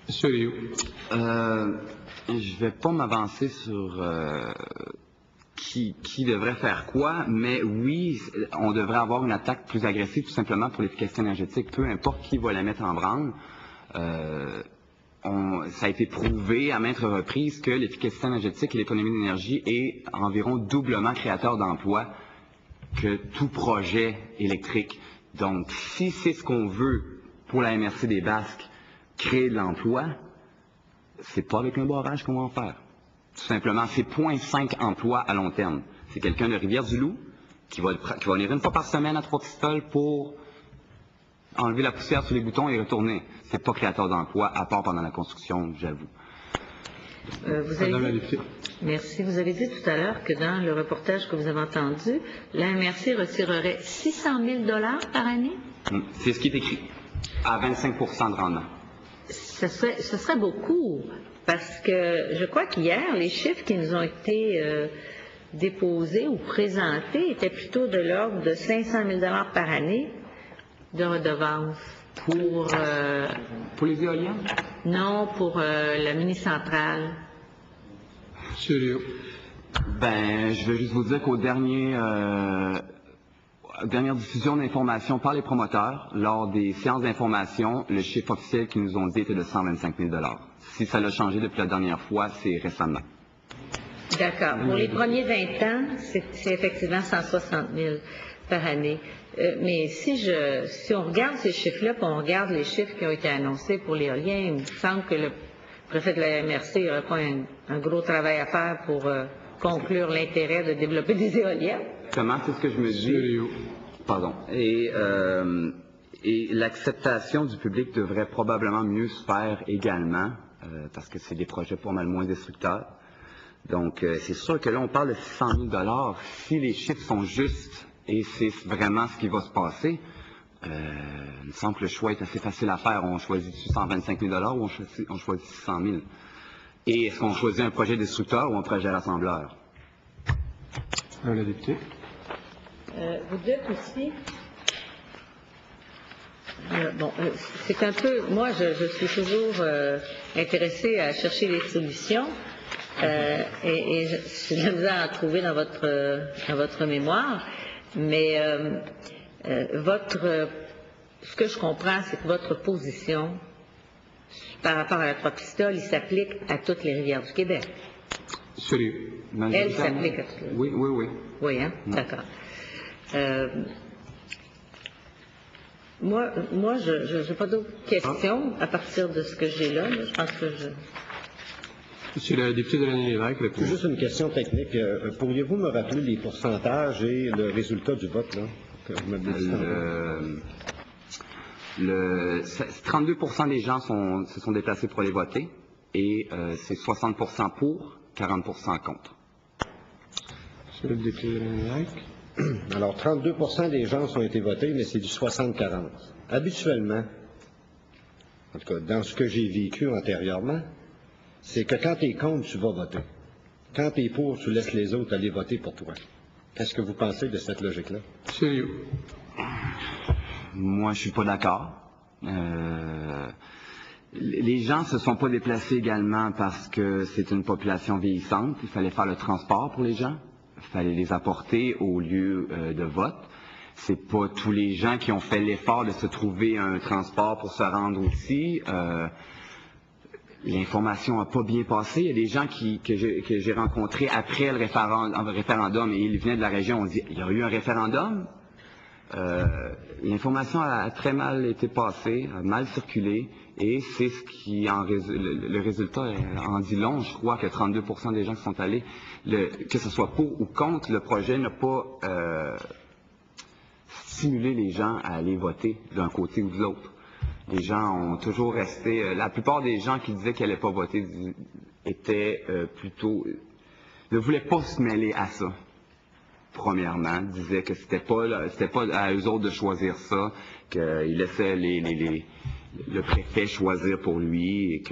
Monsieur Léo. Je ne vais pas m'avancer sur qui devrait faire quoi, mais oui, on devrait avoir une attaque plus agressive tout simplement pour l'efficacité énergétique, peu importe qui va la mettre en branle. Ça a été prouvé à maintes reprises que l'efficacité énergétique et l'économie d'énergie est environ doublement créateur d'emplois que tout projet électrique. Donc, si c'est ce qu'on veut pour la MRC des Basques, créer de l'emploi, c'est pas avec un barrage qu'on va en faire. Tout simplement, c'est 0,5 emplois à long terme. C'est quelqu'un de Rivière-du-Loup qui va venir une fois par semaine à Trois-Pistoles pour enlever la poussière sur les boutons et retourner. C'est pas créateur d'emplois, à part pendant la construction, j'avoue. Merci. Vous avez dit tout à l'heure que dans le reportage que vous avez entendu, la MRC retirerait 600 000 $ par année? C'est ce qui est écrit, à 25 % de rendement. Ce serait beaucoup, parce que je crois qu'hier, les chiffres qui nous ont été déposés ou présentés étaient plutôt de l'ordre de 500 000 $ par année de redevances. Pour les éoliennes? Non, pour la mini-centrale. Monsieur Léo. Je vais juste vous dire qu'aux dernières diffusions d'informations par les promoteurs, lors des séances d'information, le chiffre officiel qu'ils nous ont dit était de 125 000 $. Si ça l'a changé depuis la dernière fois, c'est récemment. D'accord. Pour les premiers 20 ans, c'est effectivement 160 000 par année. Mais si on regarde ces chiffres-là, puis on regarde les chiffres qui ont été annoncés pour l'éolien, il me semble que le préfet de la MRC n'aurait pas un gros travail à faire pour conclure l'intérêt de développer des éoliennes. Comment, c'est ce que je me dis. Pardon. Et l'acceptation du public devrait probablement mieux se faire également, parce que c'est des projets pas mal moins destructeurs. Donc, c'est sûr que là, on parle de 600 000 $. Si les chiffres sont justes, et c'est vraiment ce qui va se passer, il me semble que le choix est assez facile à faire. On choisit 125 000 $ ou on choisit 600 000 $? Et est-ce qu'on choisit un projet destructeur ou un projet rassembleur? La députée. Vous dites aussi... c'est un peu... Moi, je suis toujours intéressée à chercher des solutions. Et j'ai de la misère à en trouver dans votre mémoire, mais ce que je comprends, c'est que votre position par rapport à la Trois-Pistoles, il s'applique à toutes les rivières du Québec. Elle s'applique à toutes les rivières. Oui. Oui, hein? D'accord. Moi, je n'ai pas d'autres questions à partir de ce que j'ai là. Je pense que Monsieur le député de l'Année-Lévesque. C'est juste une question technique. Pourriez-vous me rappeler les pourcentages et le résultat du vote, là, que vous m'avez dit? 32 % des gens se sont déplacés pour aller voter et c'est 60 % pour, 40 % contre. Monsieur le député de l'Année-Lévesque. Alors, 32 % des gens ont été votés, mais c'est du 60-40. Habituellement, en tout cas, dans ce que j'ai vécu antérieurement, c'est que quand tu es contre, tu vas voter. Quand tu es pour, tu laisses les autres aller voter pour toi. Qu'est-ce que vous pensez de cette logique-là? Monsieur Léo. Moi, je suis pas d'accord. Les gens se sont pas déplacés également parce que c'est une population vieillissante. Il fallait faire le transport pour les gens. Il fallait les apporter au lieu de vote. C'est pas tous les gens qui ont fait l'effort de se trouver un transport pour se rendre aussi. L'information n'a pas bien passé. Il y a des gens que j'ai rencontrés après le référendum et ils venaient de la région. On dit, il y a eu un référendum. L'information a très mal été passée, a mal circulé, et c'est ce qui le résultat en dit long. Je crois que 32 % des gens qui sont allés, que ce soit pour ou contre le projet, n'a pas stimulé les gens à aller voter d'un côté ou de l'autre. Les gens ont toujours resté... la plupart des gens qui disaient qu'ils n'allaient pas voter étaient plutôt... ne voulaient pas se mêler à ça. Premièrement, disaient que c'était pas à eux autres de choisir ça, qu'ils laissaient le préfet choisir pour lui,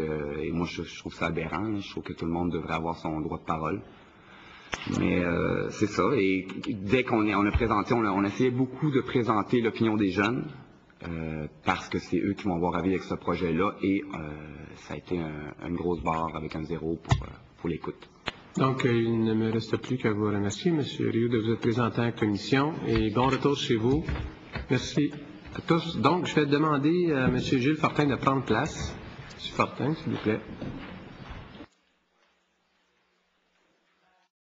et moi je trouve ça aberrant. Je trouve que tout le monde devrait avoir son droit de parole. Mais c'est ça. Et dès qu'on a présenté, on essayait beaucoup de présenter l'opinion des jeunes. parce que c'est eux qui vont avoir avis avec ce projet-là et ça a été une grosse barre avec un 0 pour l'écoute. Donc, il ne me reste plus qu'à vous remercier, M. Rioux, de vous être présenté à la commission et bon retour chez vous. Merci à tous. Donc, je vais demander à M. Gilles Fortin de prendre place. M. Fortin, s'il vous plaît.